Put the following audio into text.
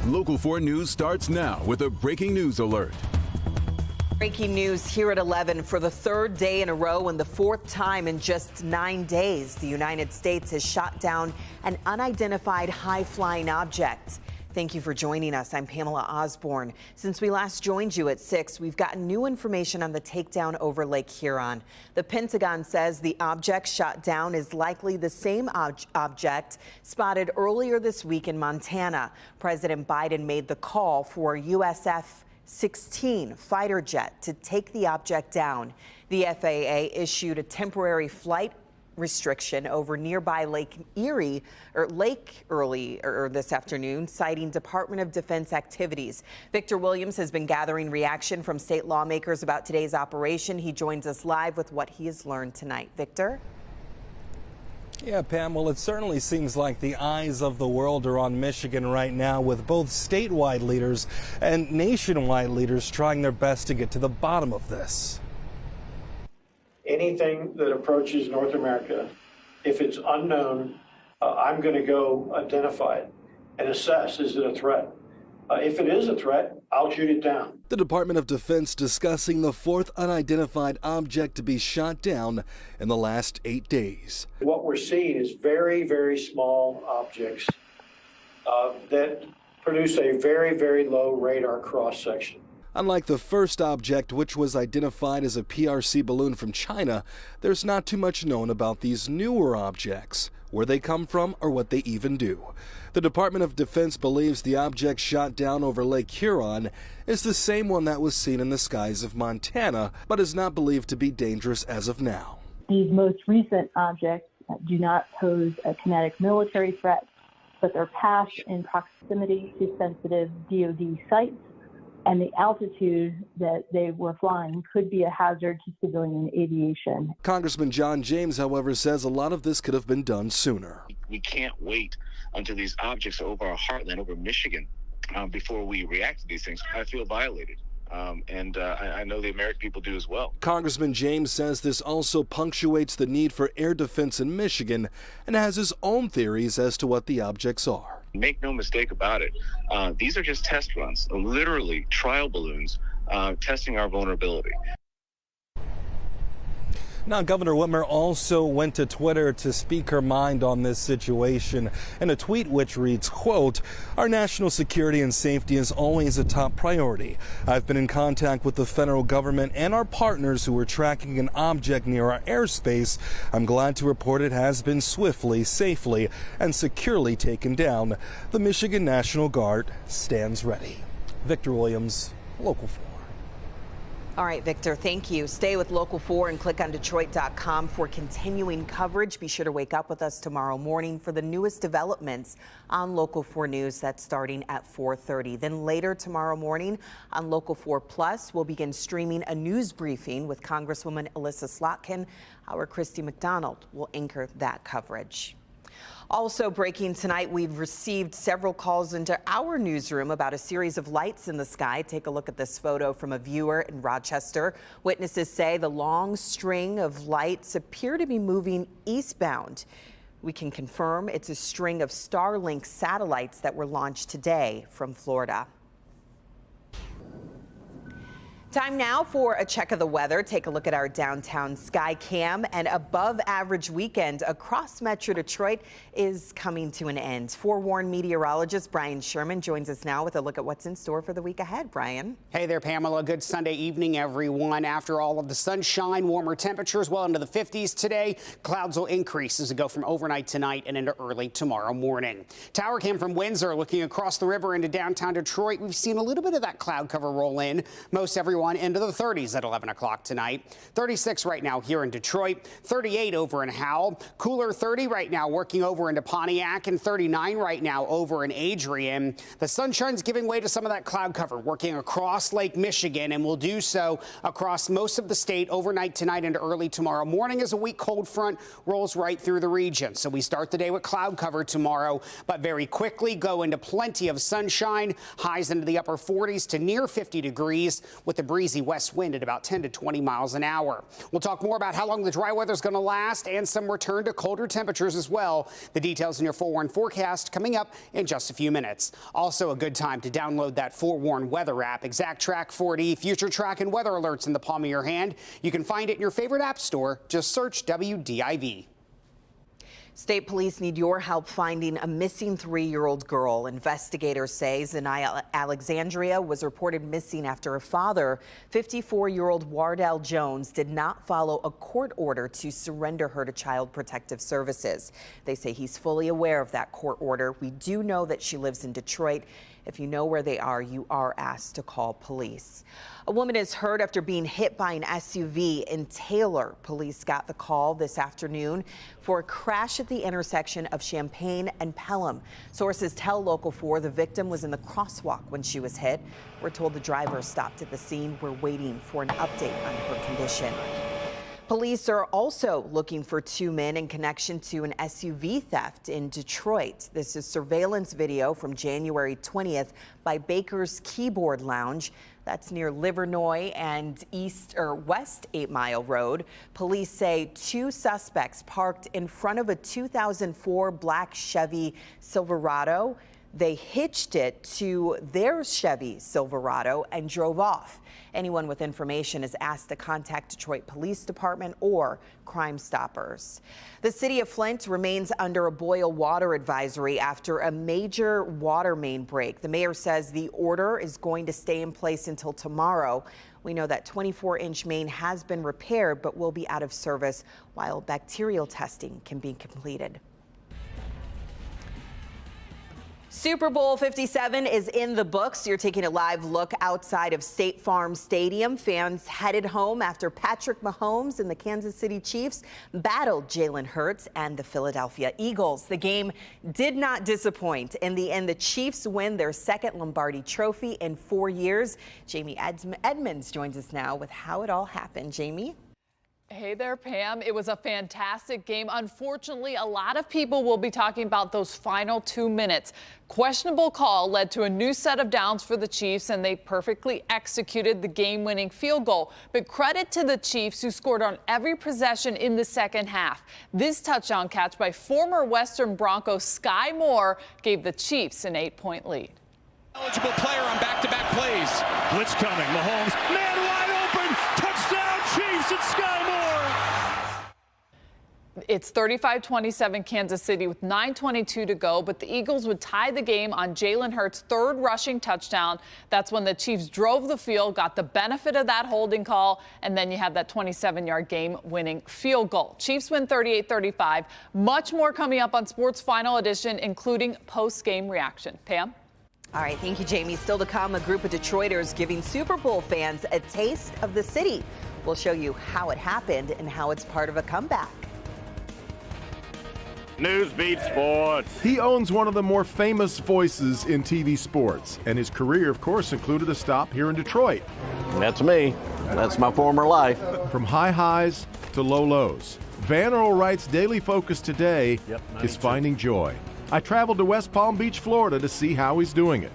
Local 4 News starts now with a breaking news alert. Breaking news here at 11 for the third day in a row and the fourth time in just 9 days. The United States has shot down an unidentified high-flying object. Thank you for joining us. I'm Pamela Osborne. Since we last joined you at 6, we've gotten new information on the takedown over Lake Huron. The Pentagon says the object shot down is likely the same object spotted earlier this week in Montana. President Biden made the call for a US F-16 fighter jet to take the object down. The FAA issued a temporary flight restriction over nearby Lake Erie earlier this afternoon, citing Department of Defense activities. Victor Williams has been gathering reaction from state lawmakers about today's operation. He joins us live with what he has learned tonight. Victor? Yeah, Pam, well, it certainly seems like the eyes of the world are on Michigan right now, with both statewide leaders and nationwide leaders trying their best to get to the bottom of this. Anything that approaches North America, if it's unknown, I'm going to go identify it and assess, is it a threat? If it is a threat, I'll shoot it down. The Department of Defense discussing the fourth unidentified object to be shot down in the last 8 days. What we're seeing is very, very small objects that produce a very, very low radar cross section. Unlike the first object, which was identified as a PRC balloon from China, there's not too much known about these newer objects, where they come from or what they even do. The Department of Defense believes the object shot down over Lake Huron is the same one that was seen in the skies of Montana, but is not believed to be dangerous as of now. These most recent objects do not pose a kinetic military threat, but they're passed in proximity to sensitive DoD sites, and the altitude that they were flying could be a hazard to civilian aviation. Congressman John James, however, says a lot of this could have been done sooner. We can't wait until these objects are over our heartland, over Michigan, before we react to these things. I feel violated. I know the American people do as well. Congressman James says this also punctuates the need for air defense in Michigan and has his own theories as to what the objects are. Make no mistake about it. These are just test runs, literally trial balloons testing our vulnerability. Now, Governor Whitmer also went to Twitter to speak her mind on this situation in a tweet which reads, quote, "Our national security and safety is always a top priority. I've been in contact with the federal government and our partners who are tracking an object near our airspace. I'm glad to report it has been swiftly, safely, and securely taken down. The Michigan National Guard stands ready." Victor Williams, Local 4. All right, Victor, thank you. Stay with Local 4 and click on Detroit.com for continuing coverage. Be sure to wake up with us tomorrow morning for the newest developments on Local 4 News. That's starting at 4:30. Then later tomorrow morning on Local 4 Plus, we'll begin streaming a news briefing with Congresswoman Elissa Slotkin. Our Christy McDonald will anchor that coverage. Also breaking tonight, we've received several calls into our newsroom about a series of lights in the sky. Take a look at this photo from a viewer in Rochester. Witnesses say the long string of lights appear to be moving eastbound. We can confirm it's a string of Starlink satellites that were launched today from Florida. Time now for a check of the weather. Take a look at our downtown sky cam. An above average weekend across Metro Detroit is coming to an end. Forewarned meteorologist Brian Sherman joins us now with a look at what's in store for the week ahead. Brian. Hey there, Pamela. Good Sunday evening, everyone. After all of the sunshine, warmer temperatures well into the 50s today. Clouds will increase as we go from overnight tonight and into early tomorrow morning. Tower cam from Windsor looking across the river into downtown Detroit. We've seen a little bit of that cloud cover roll in. Most everyone into the 30s at 11 o'clock tonight. 36 right now here in Detroit, 38 over in Howell, cooler 30 right now working over into Pontiac, and 39 right now over in Adrian. The sunshine's giving way to some of that cloud cover working across Lake Michigan, and will do so across most of the state overnight tonight into early tomorrow morning as a weak cold front rolls right through the region. So we start the day with cloud cover tomorrow, but very quickly go into plenty of sunshine, highs into the upper 40s to near 50 degrees with the breezy west wind at about 10 to 20 miles an hour. We'll talk more about how long the dry weather is going to last and some return to colder temperatures as well. The details in your forewarn forecast coming up in just a few minutes. Also a good time to download that forewarn weather app. ExactTrack 4D, future track and weather alerts in the palm of your hand. You can find it in your favorite app store. Just search WDIV. State police need your help finding a missing 3-year-old girl. Investigators say Zanaya Alexandria was reported missing after her father, 54-year-old Wardell Jones, did not follow a court order to surrender her to Child Protective Services. They say he's fully aware of that court order. We do know that she lives in Detroit. If you know where they are, you are asked to call police. A woman is hurt after being hit by an SUV in Taylor. Police got the call this afternoon for a crash at the intersection of Champaign and Pelham. Sources tell Local 4 the victim was in the crosswalk when she was hit. We're told the driver stopped at the scene. We're waiting for an update on her condition. Police are also looking for 2 men in connection to an SUV theft in Detroit. This is surveillance video from January 20th by Baker's Keyboard Lounge. That's near Livernois and West 8 Mile Road. Police say 2 suspects parked in front of a 2004 black Chevy Silverado. They hitched it to their Chevy Silverado and drove off. Anyone with information is asked to contact Detroit Police Department or Crime Stoppers. The city of Flint remains under a boil water advisory after a major water main break. The mayor says the order is going to stay in place until tomorrow. We know that 24-inch main has been repaired but will be out of service while bacterial testing can be completed. Super Bowl 57 is in the books. You're taking a live look outside of State Farm Stadium. Fans headed home after Patrick Mahomes and the Kansas City Chiefs battled Jalen Hurts and the Philadelphia Eagles. The game did not disappoint. In the end, the Chiefs win their second Lombardi Trophy in 4 years. Jamie Edmonds joins us now with how it all happened. Jamie? Hey there, Pam. It was a fantastic game. Unfortunately, a lot of people will be talking about those final 2 minutes. Questionable call led to a new set of downs for the Chiefs, and they perfectly executed the game-winning field goal. But credit to the Chiefs, who scored on every possession in the second half. This touchdown catch by former Western Broncos Sky Moore gave the Chiefs an 8-point lead. Eligible player on back-to-back plays. Blitz coming. Mahomes, man wide open. Touchdown, Chiefs. It's Sky Moore. It's 35-27 Kansas City with 9:22 to go, but the Eagles would tie the game on Jalen Hurts' 3rd rushing touchdown. That's when the Chiefs drove the field, got the benefit of that holding call, and then you have that 27-yard game-winning field goal. Chiefs win 38-35. Much more coming up on Sports Final Edition, including post-game reaction. Pam? All right, thank you, Jamie. Still to come, a group of Detroiters giving Super Bowl fans a taste of the city. We'll show you how it happened and how it's part of a comeback. Newsbeat Sports. He owns one of the more famous voices in TV sports, and his career, of course, included a stop here in Detroit. That's me. That's my former life. From high highs to low lows, Van Earl Wright's daily focus today is finding joy. I traveled to West Palm Beach, Florida to see how he's doing it.